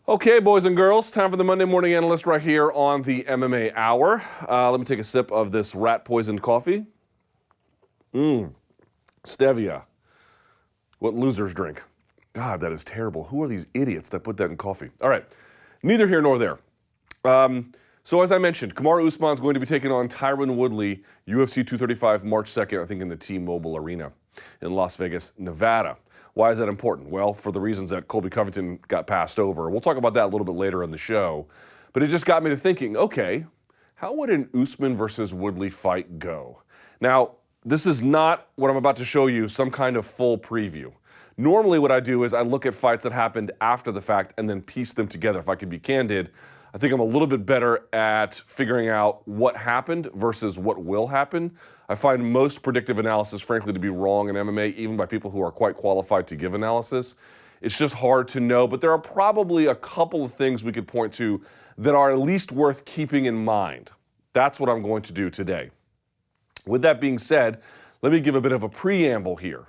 Okay, boys and girls, time for the Monday Morning Analyst right here on the MMA Hour. Let me take a sip of this rat-poisoned coffee. Stevia. What losers drink. God, that is terrible. Who are these idiots that put that in coffee? All right, neither here nor there. So as I mentioned, Kamaru Usman is going to be taking on Tyron Woodley, UFC 235, March 2nd, I think in the T-Mobile Arena in Las Vegas, Nevada. Why is that important? Well, for the reasons that Colby Covington got passed over. We'll talk about that a little bit later in the show. But it just got me to thinking, okay, how would an Usman versus Woodley fight go? Now, this is not what I'm about to show you, some kind of full preview. Normally what I do is I look at fights that happened after the fact and then piece them together. If I could be candid, I think I'm a little bit better at figuring out what happened versus what will happen. I find most predictive analysis, frankly, to be wrong in MMA, even by people who are quite qualified to give analysis. It's just hard to know, but there are probably a couple of things we could point to that are at least worth keeping in mind. That's what I'm going to do today. With that being said, let me give a bit of a preamble here.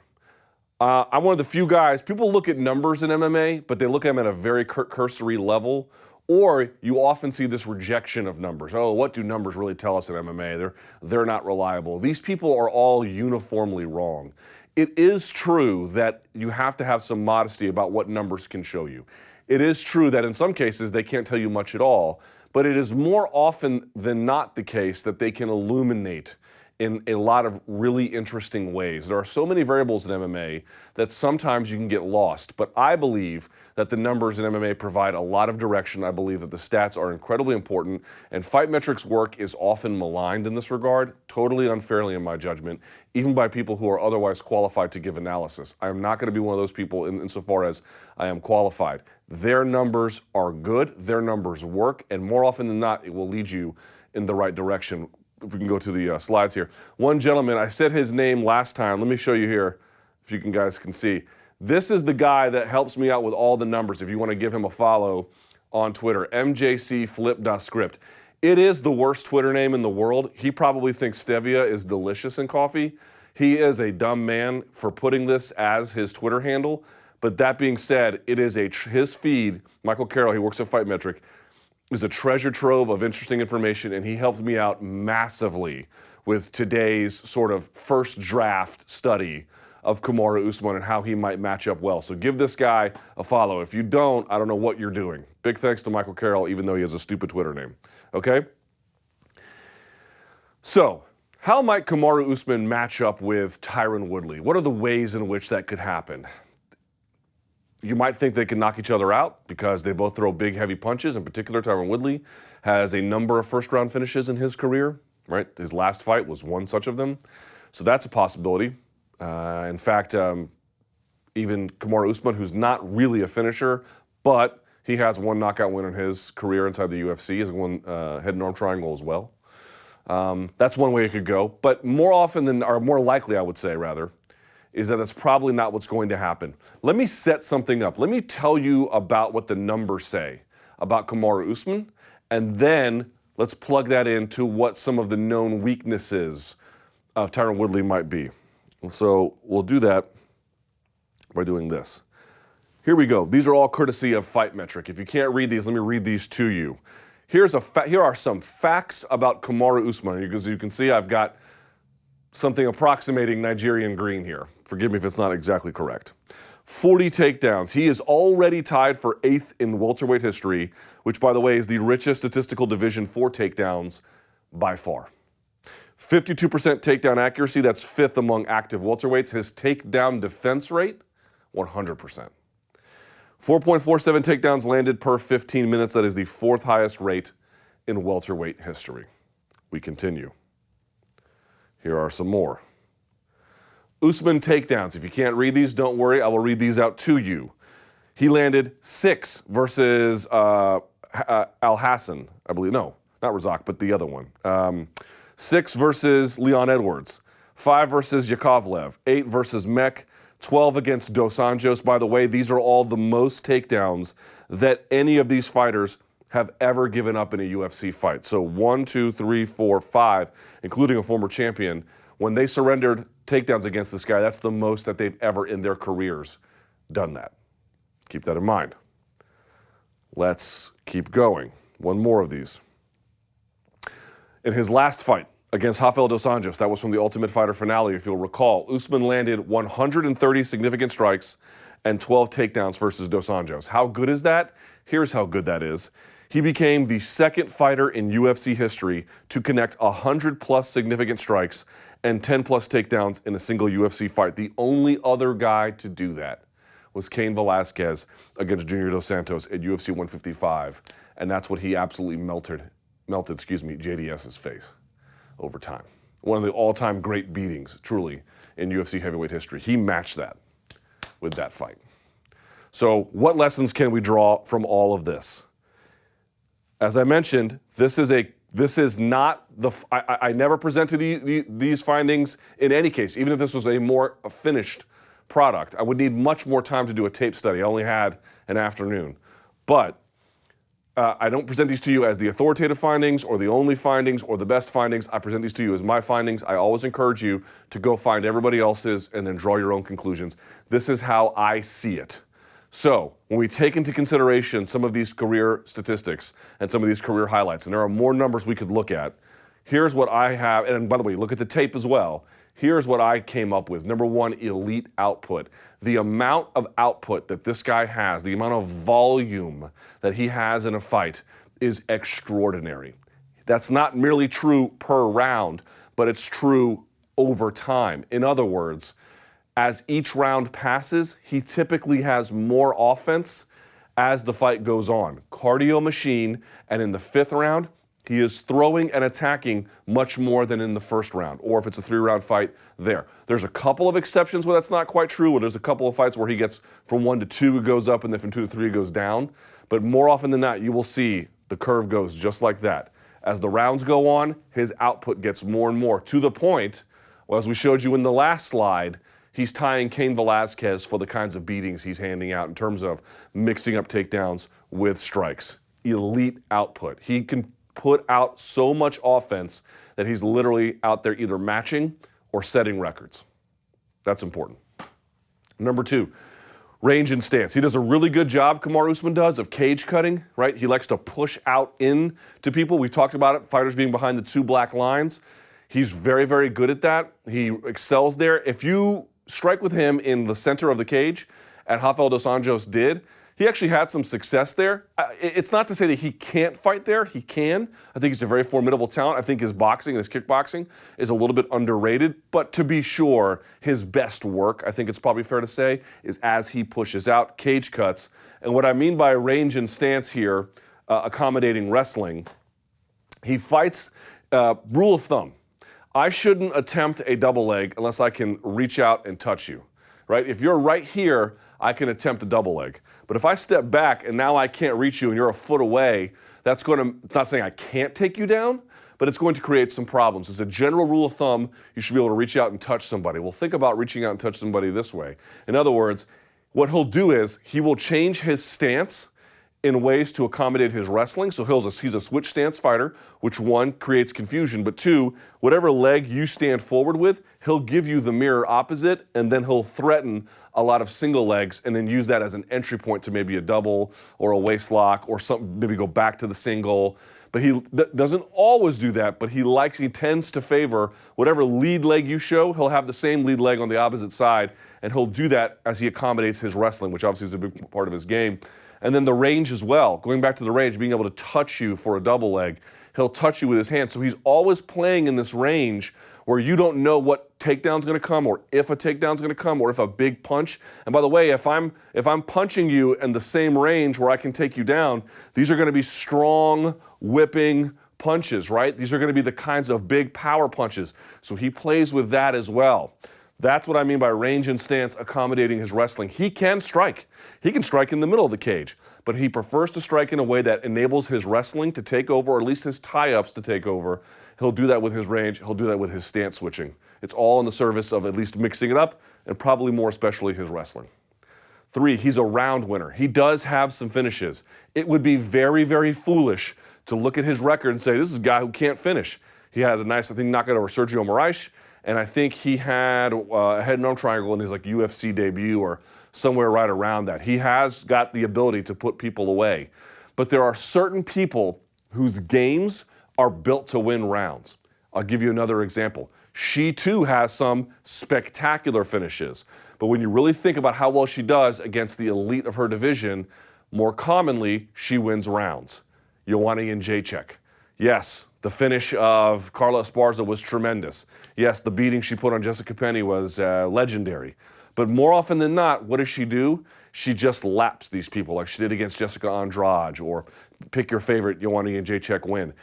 I'm one of the few guys, people look at numbers in MMA, but they look at them at a very cursory level. Or you often see this rejection of numbers. Oh, what do numbers really tell us in MMA? They're not reliable. These people are all uniformly wrong. It is true that you have to have some modesty about what numbers can show you. It is true that in some cases they can't tell you much at all, but it is more often than not the case that they can illuminate in a lot of really interesting ways. There are so many variables in MMA that sometimes you can get lost, but I believe that the numbers in MMA provide a lot of direction. I believe that the stats are incredibly important, and Fight Metrics work is often maligned in this regard, totally unfairly in my judgment, even by people who are otherwise qualified to give analysis. I am not going to be one of those people insofar as I am qualified. Their numbers are good, their numbers work, and more often than not, it will lead you in the right direction. If we can go to the slides here. One gentleman, I said his name last time. Let me show you here, if you guys can see. This is the guy that helps me out with all the numbers. If you want to give him a follow on Twitter, mjcflip.script. It is the worst Twitter name in the world. He probably thinks stevia is delicious in coffee. He is a dumb man for putting this as his Twitter handle. But that being said, it is his feed, Michael Carroll, he works at Fight Metric, is a treasure trove of interesting information, and he helped me out massively with today's sort of first draft study of Kamaru Usman and how he might match up well. So give this guy a follow. If you don't, I don't know what you're doing. Big thanks to Michael Carroll, even though he has a stupid Twitter name. Okay? So, how might Kamaru Usman match up with Tyron Woodley? What are the ways in which that could happen? You might think they can knock each other out because they both throw big, heavy punches. In particular, Tyron Woodley has a number of first-round finishes in his career, right? His last fight was one such of them. So that's a possibility. In fact, even Kamaru Usman, who's not really a finisher, but he has one knockout win in his career inside the UFC, has won head and arm triangle as well. That's one way it could go. But more often than, or more likely, I would say, rather, is that that's probably not what's going to happen. Let me set something up. Let me tell you about what the numbers say about Kamaru Usman, and then let's plug that into what some of the known weaknesses of Tyron Woodley might be. And so we'll do that by doing this. Here we go. These are all courtesy of Fight Metric. If you can't read these, let me read these to you. Here are some facts about Kamaru Usman. As you can see, I've got something approximating Nigerian green here. Forgive me if it's not exactly correct. 40 takedowns. He is already tied for 8th in welterweight history, which, by the way, is the richest statistical division for takedowns by far. 52% takedown accuracy. That's 5th among active welterweights. His takedown defense rate, 100%. 4.47 takedowns landed per 15 minutes. That is the 4th highest rate in welterweight history. We continue. Here are some more. Usman takedowns. If you can't read these, don't worry. I will read these out to you. He landed 6 versus Al Hassan, I believe. No, not Razak, but the other one. 6 versus Leon Edwards. 5 versus Yakovlev. 8 versus Mech. 12 against Dos Anjos. By the way, these are all the most takedowns that any of these fighters have ever given up in a UFC fight. So 1, 2, 3, 4, 5, including a former champion. When they surrendered takedowns against this guy, that's the most that they've ever in their careers done that. Keep that in mind. Let's keep going. One more of these. In his last fight against Rafael dos Anjos, that was from the Ultimate Fighter finale, if you'll recall, Usman landed 130 significant strikes and 12 takedowns versus dos Anjos. How good is that? Here's how good that is. He became the second fighter in UFC history to connect 100-plus significant strikes and 10-plus takedowns in a single UFC fight. The only other guy to do that was Cain Velasquez against Junior Dos Santos at UFC 155, and that's what he absolutely melted JDS's face over time. One of the all-time great beatings, truly, in UFC heavyweight history. He matched that with that fight. So what lessons can we draw from all of this? As I mentioned, this is not the. I never presented these findings in any case, even if this was a more finished product. I would need much more time to do a tape study. I only had an afternoon. But I don't present these to you as the authoritative findings or the only findings or the best findings. I present these to you as my findings. I always encourage you to go find everybody else's and then draw your own conclusions. This is how I see it. So when we take into consideration some of these career statistics and some of these career highlights, and there are more numbers we could look at, here's what I have. And by the way, look at the tape as well. Here's what I came up with. Number one, elite output. The amount of output that this guy has, the amount of volume that he has in a fight is extraordinary. That's not merely true per round, but it's true over time. In other words, as each round passes, he typically has more offense as the fight goes on. Cardio machine, and in the fifth round, he is throwing and attacking much more than in the first round, or if it's a three-round fight, there. There's a couple of exceptions where that's not quite true, where there's a couple of fights where he gets from 1 to 2, it goes up, and then from 2 to 3, it goes down. But more often than not, you will see the curve goes just like that. As the rounds go on, his output gets more and more, to the point, well, as we showed you in the last slide, he's tying Cain Velasquez for the kinds of beatings he's handing out in terms of mixing up takedowns with strikes. Elite output. He can put out so much offense that he's literally out there either matching or setting records. That's important. Number two, range and stance. He does a really good job, Kamaru Usman does, of cage cutting, right? He likes to push out in to people. We've talked about it, fighters being behind the two black lines. He's very, very good at that. He excels there. If you strike with him in the center of the cage, and Rafael dos Anjos did, he actually had some success there. It's not to say that he can't fight there. He can. I think he's a very formidable talent. I think his boxing and his kickboxing is a little bit underrated. But to be sure, his best work, I think it's probably fair to say, is as he pushes out cage cuts. And what I mean by range and stance here, accommodating wrestling, he fights, rule of thumb, I shouldn't attempt a double leg unless I can reach out and touch you, right? If you're right here, I can attempt a double leg. But if I step back and now I can't reach you and you're a foot away, that's going to, it's not saying I can't take you down, but it's going to create some problems. As a general rule of thumb, you should be able to reach out and touch somebody. Well, think about reaching out and touch somebody this way. In other words, what he'll do is he will change his stance in ways to accommodate his wrestling. So he's a switch stance fighter, which one, creates confusion, but two, whatever leg you stand forward with, he'll give you the mirror opposite, and then he'll threaten a lot of single legs and then use that as an entry point to maybe a double or a waist lock or something, maybe go back to the single. But he doesn't always do that, but he tends to favor whatever lead leg you show, he'll have the same lead leg on the opposite side, and he'll do that as he accommodates his wrestling, which obviously is a big part of his game. And then the range as well, going back to the range, being able to touch you for a double leg. He'll touch you with his hand. So he's always playing in this range where you don't know what takedown's going to come, or if a takedown's going to come, or if a big punch. And by the way, if I'm punching you in the same range where I can take you down, these are going to be strong, whipping punches, right? These are going to be the kinds of big power punches. So he plays with that as well. That's what I mean by range and stance accommodating his wrestling. He can strike. He can strike in the middle of the cage, but he prefers to strike in a way that enables his wrestling to take over, or at least his tie-ups to take over. He'll do that with his range. He'll do that with his stance switching. It's all in the service of at least mixing it up, and probably more especially his wrestling. 3, he's a round winner. He does have some finishes. It would be very, very foolish to look at his record and say, this is a guy who can't finish. He had a nice, I think, knockout over Sergio Moraes. And I think he had a head and arm triangle in his UFC debut or somewhere right around that. He has got the ability to put people away. But there are certain people whose games are built to win rounds. I'll give you another example. She too has some spectacular finishes. But when you really think about how well she does against the elite of her division, more commonly, she wins rounds. Joanna Jędrzejczyk. Yes, the finish of Carla Esparza was tremendous. Yes, the beating she put on Jessica Penne was legendary. But more often than not, what does she do? She just laps these people like she did against Jessica Andrade, or pick your favorite Joanna Jędrzejczyk win.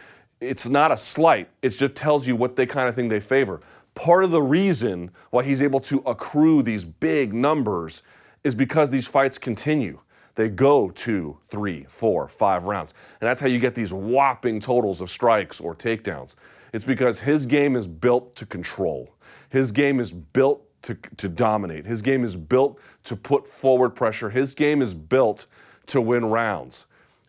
It's not a slight. It just tells you what kind of thing they favor. Part of the reason why he's able to accrue these big numbers is because these fights continue. They go 2, 3, 4, 5 rounds. And that's how you get these whopping totals of strikes or takedowns. It's because his game is built to control. His game is built to dominate. His game is built to put forward pressure. His game is built to win rounds.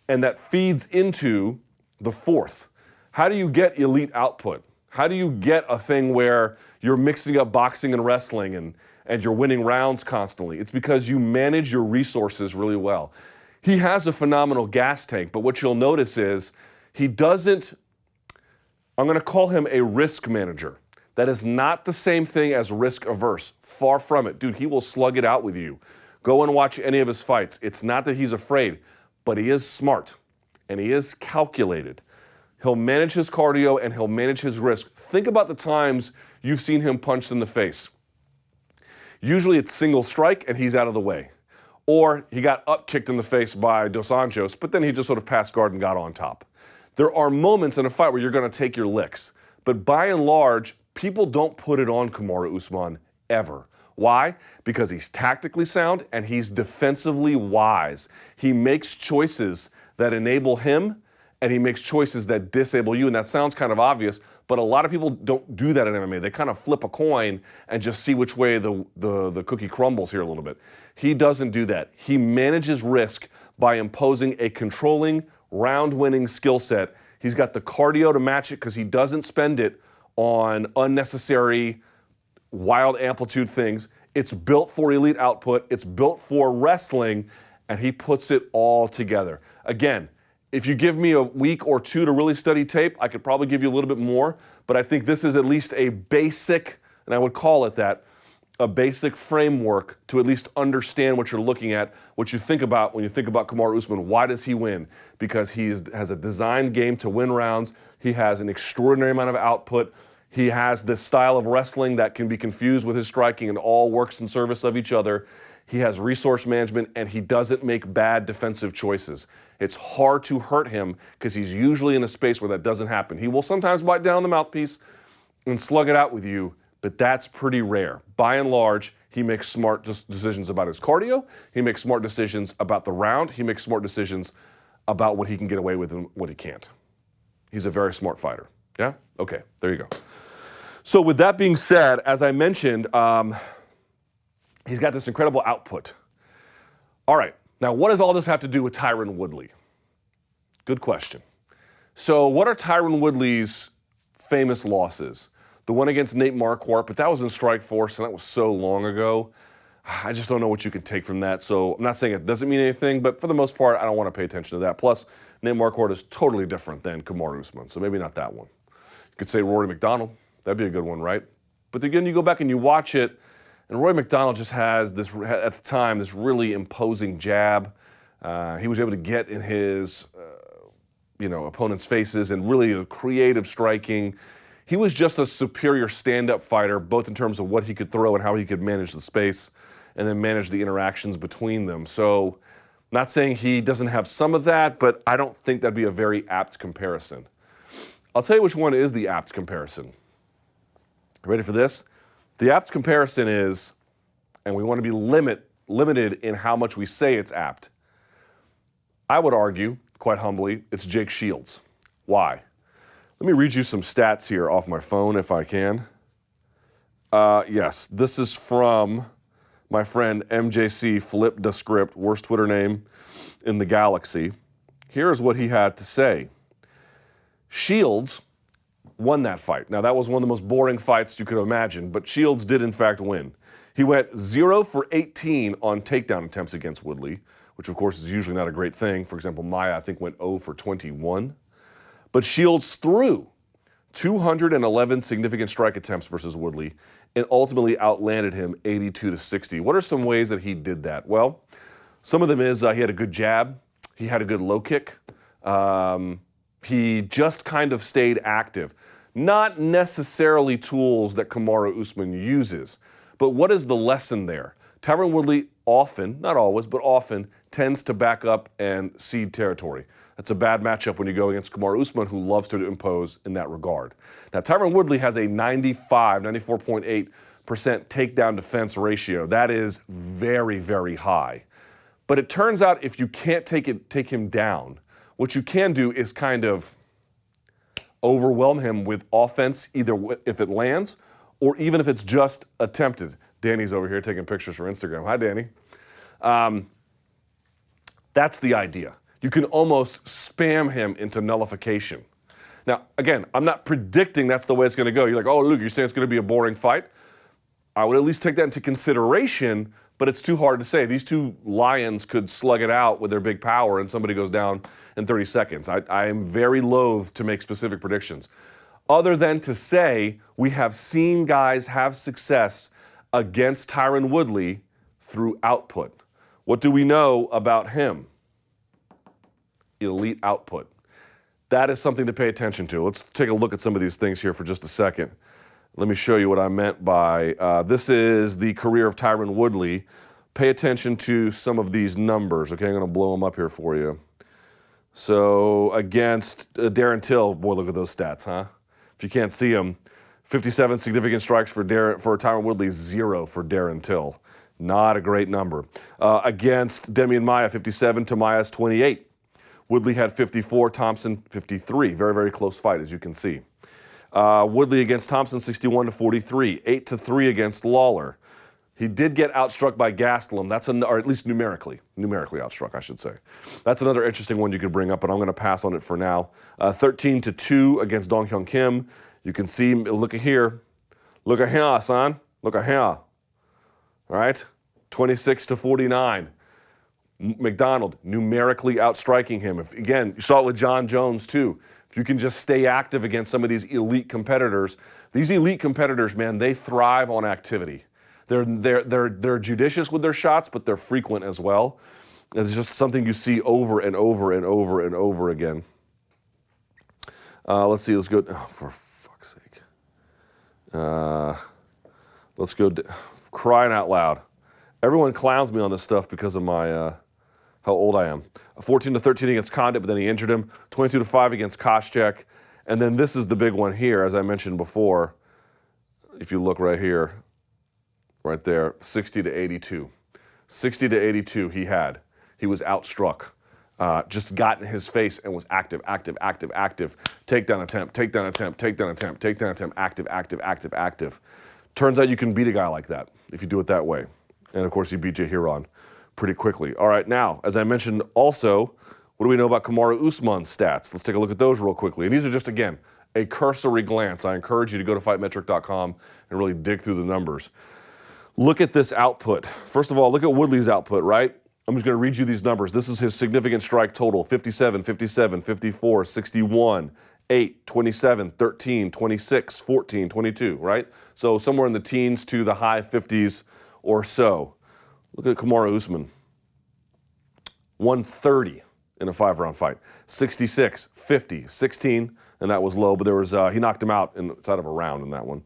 And that feeds into the fourth. How do you get elite output? How do you get a thing where you're mixing up boxing and wrestling and you're winning rounds constantly? It's because you manage your resources really well. He has a phenomenal gas tank, but what you'll notice is he doesn't, I'm going to call him a risk manager. That is not the same thing as risk averse. Far from it. Dude, he will slug it out with you. Go and watch any of his fights. It's not that he's afraid, but he is smart and he is calculated. He'll manage his cardio and he'll manage his risk. Think about the times you've seen him punched in the face. Usually it's single strike and he's out of the way. Or he got up kicked in the face by Dos Anjos, but then he just sort of passed guard and got on top. There are moments in a fight where you're going to take your licks. But by and large, people don't put it on Kamaru Usman ever. Why? Because he's tactically sound and he's defensively wise. He makes choices that enable him and he makes choices that disable you. And that sounds kind of obvious, but a lot of people don't do that in MMA. They kind of flip a coin and just see which way the cookie crumbles here a little bit. He doesn't do that. He manages risk by imposing a controlling, round-winning skill set. He's got the cardio to match it because he doesn't spend it on unnecessary, wild amplitude things. It's built for elite output. It's built for wrestling, and he puts it all together. Again, if you give me a week or two to really study tape, I could probably give you a little bit more, but I think this is at least a basic, and I would call it that, a basic framework to at least understand what you're looking at, what you think about when you think about Kamaru Usman. Why does he win? Because he has a designed game to win rounds. He has an extraordinary amount of output. He has this style of wrestling that can be confused with his striking and all works in service of each other. He has resource management, and he doesn't make bad defensive choices. It's hard to hurt him because he's usually in a space where that doesn't happen. He will sometimes bite down the mouthpiece and slug it out with you, but that's pretty rare. By and large, he makes smart decisions about his cardio. He makes smart decisions about the round. He makes smart decisions about what he can get away with and what he can't. He's a very smart fighter. Yeah? Okay, there you go. So with that being said, as I mentioned, he's got this incredible output. All right, now what does all this have to do with Tyron Woodley? Good question. So what are Tyron Woodley's famous losses? The one against Nate Marquardt, but that was in Strikeforce, and that was so long ago. I just don't know what you can take from that. So I'm not saying it doesn't mean anything, but for the most part, I don't want to pay attention to that. Plus, Nate Marquardt is totally different than Kamaru Usman, so maybe not that one. You could say Rory McDonald. That'd be a good one, right? But again, you go back and you watch it, and Rory McDonald just has this, at the time, this really imposing jab. He was able to get in his opponent's faces and really a creative striking. He was just a superior stand-up fighter, both in terms of what he could throw and how he could manage the space and then manage the interactions between them. So not saying he doesn't have some of that, but I don't think that'd be a very apt comparison. I'll tell you which one is the apt comparison. Ready for this? The apt comparison is, and we want to be limited in how much we say it's apt. I would argue, quite humbly, it's Jake Shields. Why? Let me read you some stats here off my phone if I can. Yes, this is from my friend MJC Flip the Script, worst Twitter name in the galaxy. Here's what he had to say. Shields won that fight. Now, that was one of the most boring fights you could imagine, but Shields did in fact win. He went 0 for 18 on takedown attempts against Woodley, which of course is usually not a great thing. For example, Maia, I think, went 0 for 21. But Shields threw 211 significant strike attempts versus Woodley and ultimately outlanded him 82-60. What are some ways that he did that? Well, some of them is he had a good jab. He had a good low kick. He just kind of stayed active. Not necessarily tools that Kamaru Usman uses. But what is the lesson there? Tyron Woodley often, not always, but often, tends to back up and cede territory. That's a bad matchup when you go against Kamaru Usman, who loves to impose in that regard. Now, Tyron Woodley has a 94.8% takedown defense ratio. That is very, very high. But it turns out if you can't take him down, what you can do is kind of overwhelm him with offense, either if it lands or even if it's just attempted. Danny's over here taking pictures for Instagram. Hi, Danny. That's the idea. You can almost spam him into nullification. Now, again, I'm not predicting that's the way it's going to go. You're like, oh, Luke, you're saying it's going to be a boring fight? I would at least take that into consideration, but it's too hard to say. These two lions could slug it out with their big power and somebody goes down in 30 seconds. I am very loath to make specific predictions, other than to say we have seen guys have success against Tyron Woodley through output. What do we know about him? Elite output. That is something to pay attention to. Let's take a look at some of these things here for just a second. Let me show you what I meant by, this is the career of Tyron Woodley. Pay attention to some of these numbers. Okay, I'm going to blow them up here for you. So against Darren Till, boy, look at those stats, huh? If you can't see them, 57 significant strikes for Tyron Woodley, 0 for Darren Till. Not a great number. Against Demian Maia, 57 to Maia's 28. Woodley had 54, Thompson 53. Very, very close fight, as you can see. Woodley against Thompson, 61-43. 8-3 against Lawler. He did get outstruck by Gastelum. Or at least numerically outstruck, I should say. That's another interesting one you could bring up, but I'm going to pass on it for now. 13-2 against Dong Hyun Kim. You can see, look at here. Look at here, son. Look at here. All right? 26-49. McDonald numerically outstriking him. Again, you saw it with John Jones too. If you can just stay active against some of these elite competitors, man, they thrive on activity. They're judicious with their shots, but they're frequent as well. It's just something you see over and over and over and over again. Let's see. Let's go. Oh, for fuck's sake. Let's go. Crying out loud. Everyone clowns me on this stuff because of my how old I am. 14-13 against Condit, but then he injured him. 22-5 against Koscheck. And then this is the big one here, as I mentioned before. If you look right here, right there, 60-82. 60-82 he had. He was outstruck. Just got in his face and was active. Takedown attempt, active. Turns out you can beat a guy like that if you do it that way. And of course, he beat Jay Hiron pretty quickly. All right, now, as I mentioned also, what do we know about Kamaru Usman's stats? Let's take a look at those real quickly. And these are just, again, a cursory glance. I encourage you to go to fightmetric.com and really dig through the numbers. Look at this output. First of all, look at Woodley's output, right? I'm just going to read you these numbers. This is his significant strike total: 57, 57, 54, 61, 8, 27, 13, 26, 14, 22, right? So somewhere in the teens to the high 50s or so. Look at Kamaru Usman. 130 in a 5-round fight. 66, 50, 16, and that was low, but there was he knocked him out inside of a round in that one.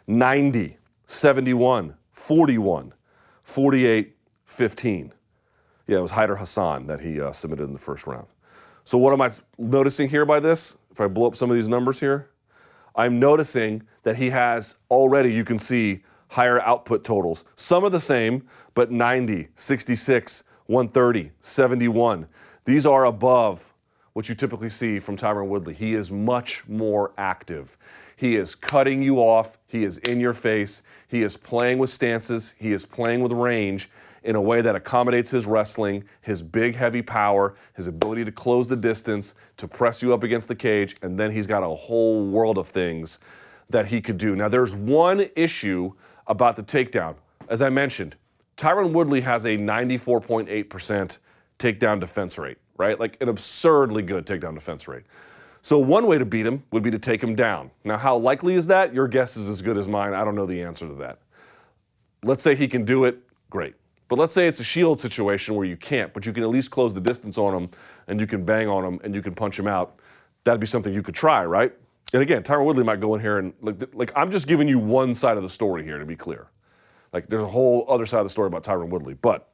90, 71, 41, 48, 15. Yeah, it was Haider Hassan that he submitted in the first round. So what am I noticing here by this? If I blow up some of these numbers here, I'm noticing that he has already, you can see, higher output totals. Some are the same, but 90, 66, 130, 71. These are above what you typically see from Tyron Woodley. He is much more active. He is cutting you off. He is in your face. He is playing with stances. He is playing with range in a way that accommodates his wrestling, his big, heavy power, his ability to close the distance, to press you up against the cage, and then he's got a whole world of things that he could do. Now, there's one issue about the takedown. As I mentioned, Tyron Woodley has a 94.8% takedown defense rate, right? Like an absurdly good takedown defense rate. So one way to beat him would be to take him down. Now, how likely is that? Your guess is as good as mine. I don't know the answer to that. Let's say he can do it, great. But let's say it's a shield situation where you can't, but you can at least close the distance on him, and you can bang on him, and you can punch him out. That'd be something you could try, right? And again, Tyron Woodley might go in here and, like I'm just giving you one side of the story here, to be clear. Like, there's a whole other side of the story about Tyron Woodley. But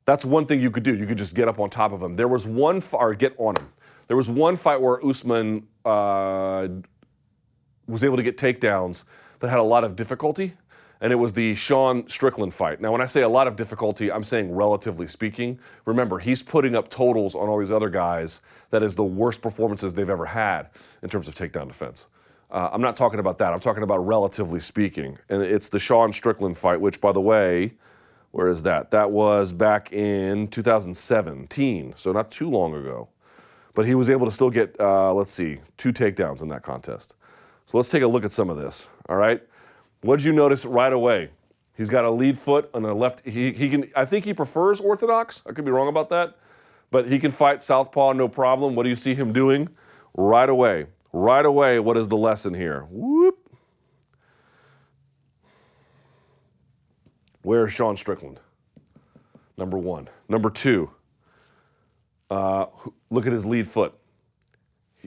that's one thing you could do. You could just get up on top of him. There was one, or get on him. There was one fight where Usman was able to get takedowns that had a lot of difficulty, and it was the Sean Strickland fight. Now, when I say a lot of difficulty, I'm saying relatively speaking. Remember, he's putting up totals on all these other guys that is the worst performances they've ever had in terms of takedown defense. I'm not talking about that. I'm talking about relatively speaking. And it's the Sean Strickland fight, which, by the way, where is that? That was back in 2017, so not too long ago. But he was able to still get, let's see, 2 takedowns in that contest. So let's take a look at some of this, all right? What did you notice right away? He's got a lead foot on the left. He can, I think he prefers orthodox. I could be wrong about that. But he can fight southpaw, no problem. What do you see him doing? Right away. Right away, what is the lesson here? Whoop. Where's Sean Strickland? Number 1. Number 2, look at his lead foot.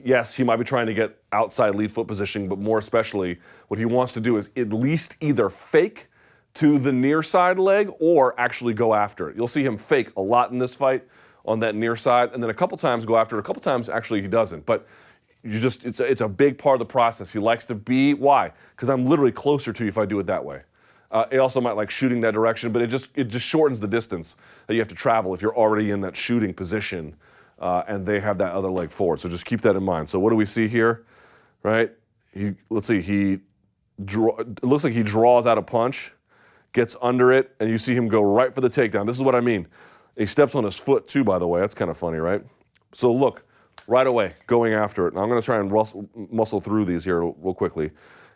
Yes, he might be trying to get outside lead foot position, but more especially, what he wants to do is at least either fake to the near side leg or actually go after it. You'll see him fake a lot in this fight on that near side, and then a couple times go after it. A couple times, actually, he doesn't. But it's a big part of the process. He likes to be, why? Because I'm literally closer to you if I do it that way. It also might like shooting that direction, but it just shortens the distance that you have to travel if you're already in that shooting position. And they have that other leg forward. So just keep that in mind. So what do we see here, right? Let's see, it looks like he draws out a punch, gets under it, and you see him go right for the takedown. This is what I mean. He steps on his foot too, by the way. That's kind of funny, right? So look, right away, going after it. Now I'm going to try and muscle through these here real quickly.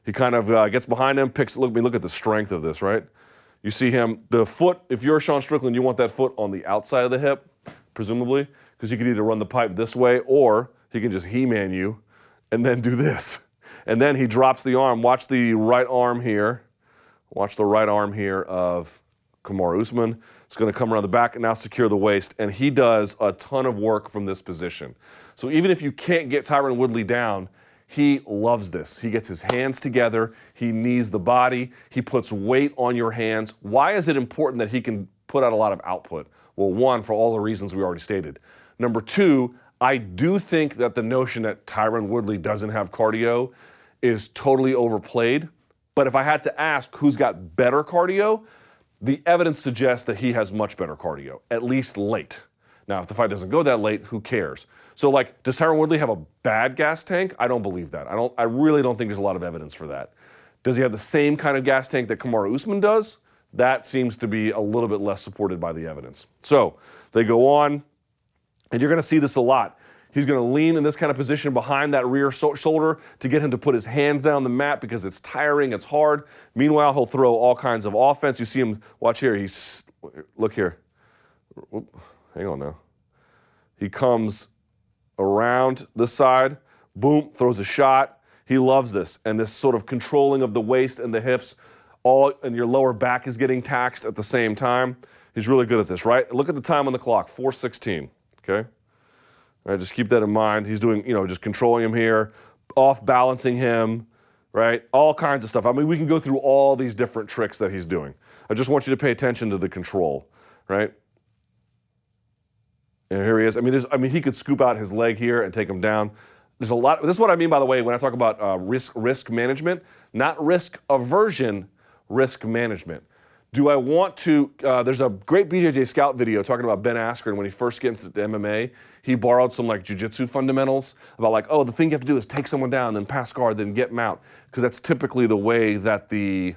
He kind of gets behind him, look at the strength of this, right? You see him, the foot, if you're Sean Strickland, you want that foot on the outside of the hip, presumably, because you could either run the pipe this way or he can just He-Man you and then do this. And then he drops the arm. Watch the right arm here. Watch the right arm here of Kamaru Usman. It's going to come around the back and now secure the waist. And he does a ton of work from this position. So even if you can't get Tyron Woodley down, he loves this. He gets his hands together. He knees the body. He puts weight on your hands. Why is it important that he can put out a lot of output? Well, 1, for all the reasons we already stated. Number 2, I do think that the notion that Tyron Woodley doesn't have cardio is totally overplayed. But if I had to ask who's got better cardio, the evidence suggests that he has much better cardio, at least late. Now, if the fight doesn't go that late, who cares? So, like, does Tyron Woodley have a bad gas tank? I don't believe that. I really don't think there's a lot of evidence for that. Does he have the same kind of gas tank that Kamaru Usman does? That seems to be a little bit less supported by the evidence. So, they go on, and you're going to see this a lot. He's going to lean in this kind of position behind that rear shoulder to get him to put his hands down the mat because it's tiring, it's hard. Meanwhile, he'll throw all kinds of offense. You see him, watch here, look here. Oop, hang on now. He comes around this side, boom, throws a shot. He loves this. And this sort of controlling of the waist and the hips, and your lower back is getting taxed at the same time. He's really good at this, right? Look at the time on the clock, 4:16, okay? All right, just keep that in mind. He's doing, just controlling him here, off balancing him, right? All kinds of stuff. I mean, we can go through all these different tricks that he's doing. I just want you to pay attention to the control, right? And here he is. I mean, he could scoop out his leg here and take him down. There's a lot. This is what I mean, by the way, when I talk about risk management, not risk aversion, risk management. Do I want to, there's a great BJJ Scout video talking about Ben Askren when he first gets into MMA. He borrowed some like jiu-jitsu fundamentals about like, the thing you have to do is take someone down, then pass guard, then get him out. Because that's typically the way that the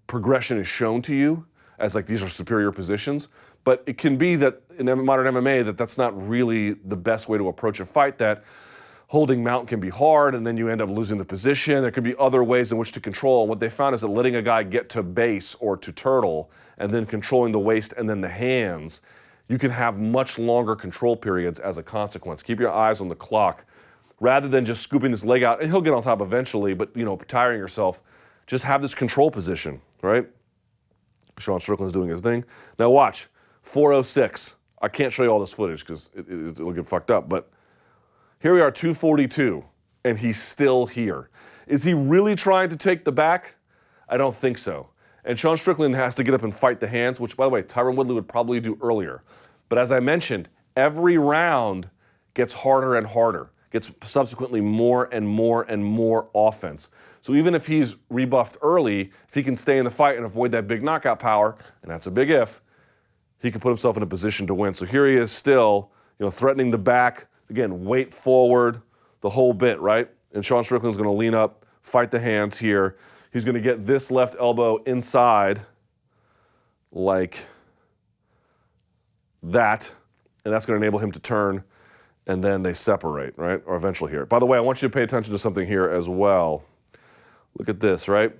progression is shown to you as like these are superior positions. But it can be that in modern MMA that's not really the best way to approach a fight, that holding mount can be hard and then you end up losing the position. There could be other ways in which to control. And what they found is that letting a guy get to base or to turtle and then controlling the waist and then the hands, you can have much longer control periods as a consequence. Keep your eyes on the clock. Rather than just scooping this leg out, and he'll get on top eventually, but tiring yourself, just have this control position, right? Sean Strickland's doing his thing. Now watch, 406. I can't show you all this footage because it'll get fucked up, but here we are, 242, and he's still here. Is he really trying to take the back? I don't think so. And Sean Strickland has to get up and fight the hands, which, by the way, Tyron Woodley would probably do earlier. But as I mentioned, every round gets harder and harder, gets subsequently more and more and more offense. So even if he's rebuffed early, if he can stay in the fight and avoid that big knockout power, and that's a big if, he can put himself in a position to win. So here he is still, threatening the back. Again, weight forward, the whole bit, right? And Sean Strickland's going to lean up, fight the hands here. He's going to get this left elbow inside like that, and that's going to enable him to turn, and then they separate, right? Or eventually here. By the way, I want you to pay attention to something here as well. Look at this, right?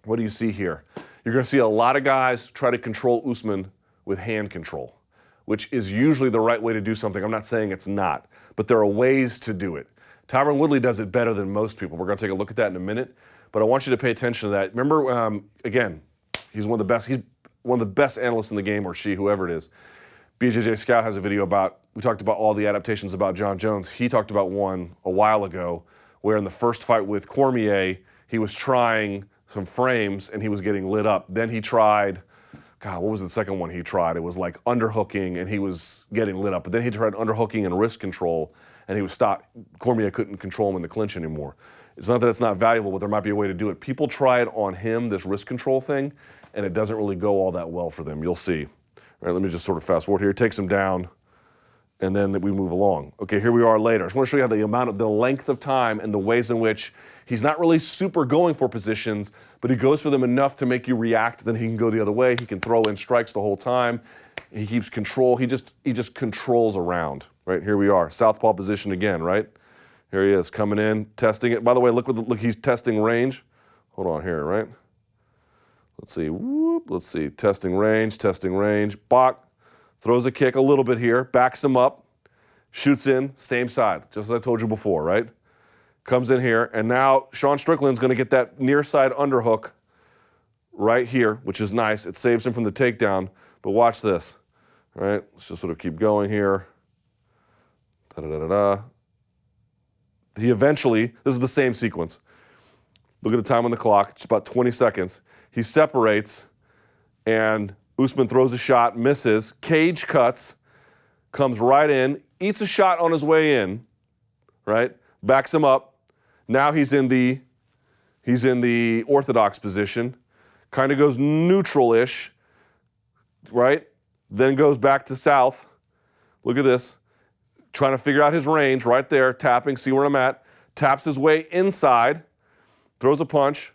What do you see here? You're going to see a lot of guys try to control Usman with hand control, which is usually the right way to do something. I'm not saying it's not, but there are ways to do it. Tyron Woodley does it better than most people. We're going to take a look at that in a minute, but I want you to pay attention to that. Remember, again, he's one of the best analysts in the game, or she, whoever it is. BJJ Scout has a video we talked about all the adaptations about John Jones. He talked about one a while ago where in the first fight with Cormier, he was trying some frames and he was getting lit up. Then he tried, what was the second one he tried? It was like underhooking and he was getting lit up. But then he tried underhooking and wrist control and he was stopped. Cormier couldn't control him in the clinch anymore. It's not that it's not valuable, but there might be a way to do it. People try it on him, this wrist control thing, and it doesn't really go all that well for them. You'll see. All right, let me just sort of fast forward here. Takes him down, and then we move along. Okay, here we are later. I just want to show you how the length of time and the ways in which he's not really super going for positions, but he goes for them enough to make you react. Then he can go the other way. He can throw in strikes the whole time. He keeps control. He just controls around. Right, here we are. Southpaw position again, right? Here he is coming in, testing it. By the way, look, he's testing range. Hold on here, right? Let's see. Let's see. Testing range. Bok throws a kick a little bit here, backs him up, shoots in, same side, just as I told you before, right? Comes in here, and now Sean Strickland's going to get that near side underhook right here, which is nice. It saves him from the takedown, but watch this, right? Let's just sort of keep going here. Da-da-da-da-da. He eventually, this is the same sequence. Look at the time on the clock, it's about 20 seconds. He separates, and Usman throws a shot, misses, cage cuts, comes right in, eats a shot on his way in, right? Backs him up. Now he's in the orthodox position, kind of goes neutral-ish, right? Then goes back to south. Look at this. Trying to figure out his range right there, tapping, see where I'm at. Taps his way inside, throws a punch.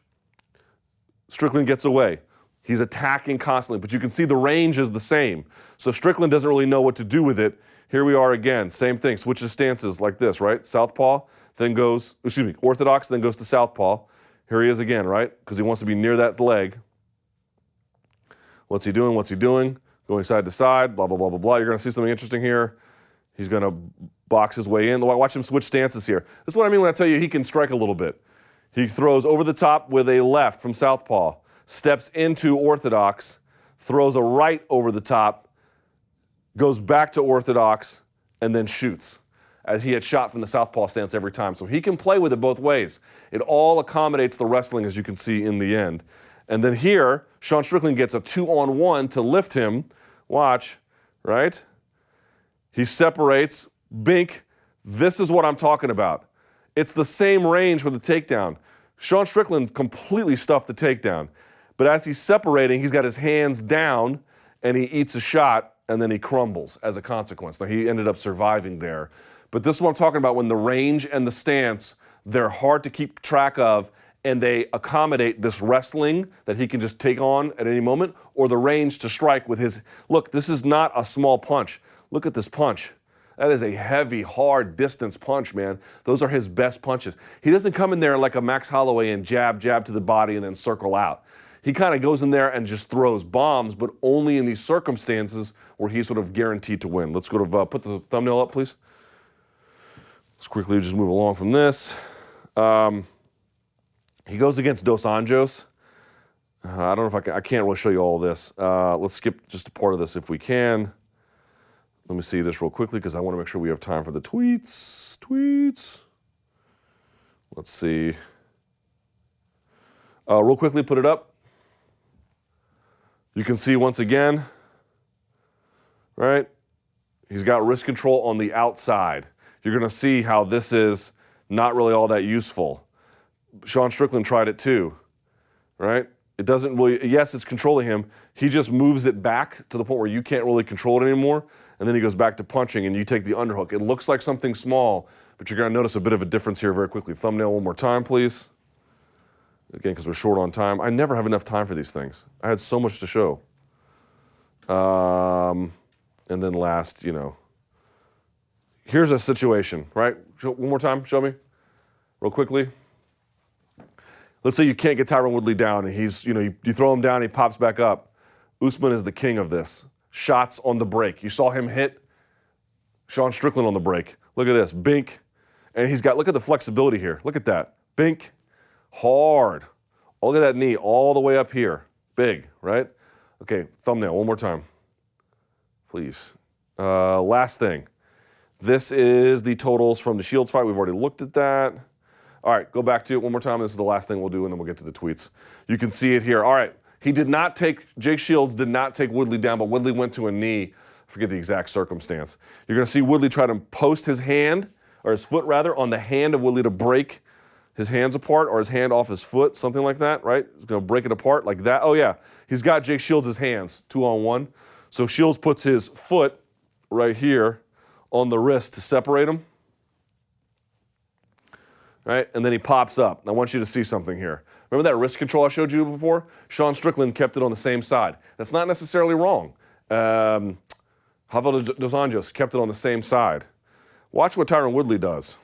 Strickland gets away. He's attacking constantly, but you can see the range is the same. So Strickland doesn't really know what to do with it. Here we are again, same thing, switches stances like this, right? Southpaw, then goes, orthodox, then goes to southpaw. Here he is again, right? Because he wants to be near that leg. What's he doing? Going side to side, blah, blah, blah, blah, blah. You're going to see something interesting here. He's going to box his way in. Watch him switch stances here. This is what I mean when I tell you he can strike a little bit. He throws over the top with a left from southpaw, steps into orthodox, throws a right over the top, goes back to orthodox, and then shoots, as he had shot from the southpaw stance every time. So he can play with it both ways. It all accommodates the wrestling, as you can see in the end. And then here, Sean Strickland gets a 2-on-1 to lift him. Watch, right? He separates, bink. This is what I'm talking about. It's the same range for the takedown. Sean Strickland completely stuffed the takedown. But as he's separating, he's got his hands down, and he eats a shot, and then he crumbles as a consequence. Now, he ended up surviving there. But this is what I'm talking about when the range and the stance, they're hard to keep track of, and they accommodate this wrestling that he can just take on at any moment, or the range to strike with his... Look, this is not a small punch. Look at this punch. That is a heavy, hard distance punch, man. Those are his best punches. He doesn't come in there like a Max Holloway and jab to the body and then circle out. He kind of goes in there and just throws bombs, but only in these circumstances where he's sort of guaranteed to win. Let's sort of put the thumbnail up, please. Let's quickly just move along from this. He goes against Dos Anjos. I don't know if I can't really show you all this. Let's skip just a part of this if we can. Let me see this real quickly because I want to make sure we have time for the tweets. Let's see. Real quickly, put it up. You can see once again, right? He's got wrist control on the outside. You're going to see how this is not really all that useful. Sean Strickland tried it too, right? It doesn't really, yes, it's controlling him. He just moves it back to the point where you can't really control it anymore, and then he goes back to punching, and you take the underhook. It looks like something small, but you're going to notice a bit of a difference here very quickly. Thumbnail one more time, please. Again, because we're short on time. I never have enough time for these things. I had so much to show. And then last, here's a situation, right? One more time, show me, real quickly. Let's say you can't get Tyron Woodley down, and he's, you throw him down, he pops back up. Usman is the king of this. Shots on the break. You saw him hit Sean Strickland on the break. Look at this, bink. And he's got, look at the flexibility here. Look at that, bink. Hard. Look at that knee all the way up here. Big, right? Okay, thumbnail one more time, please. Last thing. This is the totals from the Shields fight. We've already looked at that. All right, go back to it one more time. This is the last thing we'll do, and then we'll get to the tweets. You can see it here. All right, Jake Shields did not take Woodley down, but Woodley went to a knee. I forget the exact circumstance. You're going to see Woodley try to post his hand, or his foot rather, on the hand of Woodley to break his hands apart, or his hand off his foot, something like that, right? He's going to break it apart like that. Oh, yeah. He's got Jake Shields' hands, 2-on-1. So Shields puts his foot right here on the wrist to separate them. Right? And then he pops up. I want you to see something here. Remember that wrist control I showed you before? Sean Strickland kept it on the same side. That's not necessarily wrong. Dos Anjos kept it on the same side. Watch what Tyron Woodley does.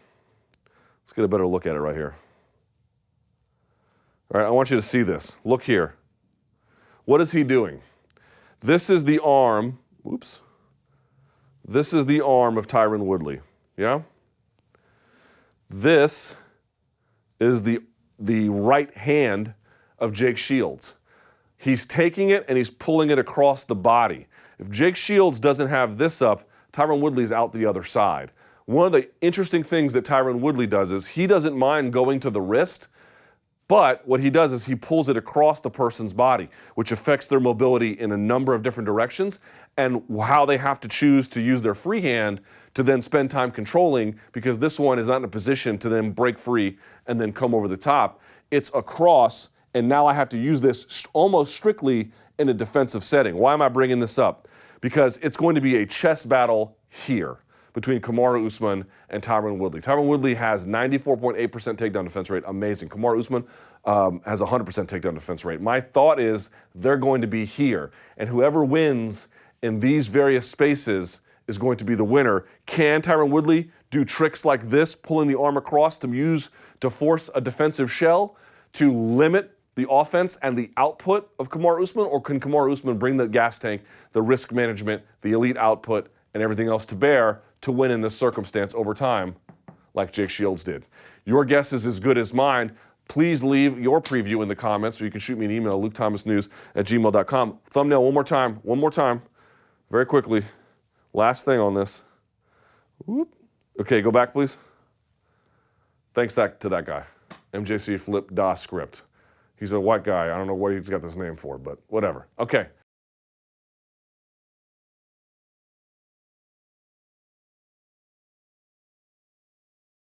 Let's get a better look at it right here. All right, I want you to see this. Look here. What is he doing? This is the arm, whoops. This is the arm of Tyron Woodley, yeah? This is the right hand of Jake Shields. He's taking it and he's pulling it across the body. If Jake Shields doesn't have this up, Tyron Woodley's out the other side. One of the interesting things that Tyron Woodley does is he doesn't mind going to the wrist, but what he does is he pulls it across the person's body, which affects their mobility in a number of different directions and how they have to choose to use their free hand to then spend time controlling, because this one is not in a position to then break free and then come over the top. It's across, and now I have to use this almost strictly in a defensive setting. Why am I bringing this up? Because it's going to be a chess battle here between Kamaru Usman and Tyron Woodley. Tyron Woodley has 94.8% takedown defense rate. Amazing. Kamaru Usman has 100% takedown defense rate. My thought is they're going to be here, and whoever wins in these various spaces is going to be the winner. Can Tyron Woodley do tricks like this, pulling the arm across to force a defensive shell to limit the offense and the output of Kamaru Usman, or can Kamaru Usman bring the gas tank, the risk management, the elite output, and everything else to bear to win in this circumstance over time, like Jake Shields did? Your guess is as good as mine. Please leave your preview in the comments, or you can shoot me an email, lukethomasnews@gmail.com. Thumbnail one more time, very quickly. Last thing on this. Whoop. Okay, go back, please. Thanks to that guy, MJC Flip Da Script. He's a white guy. I don't know what he's got this name for, but whatever. Okay.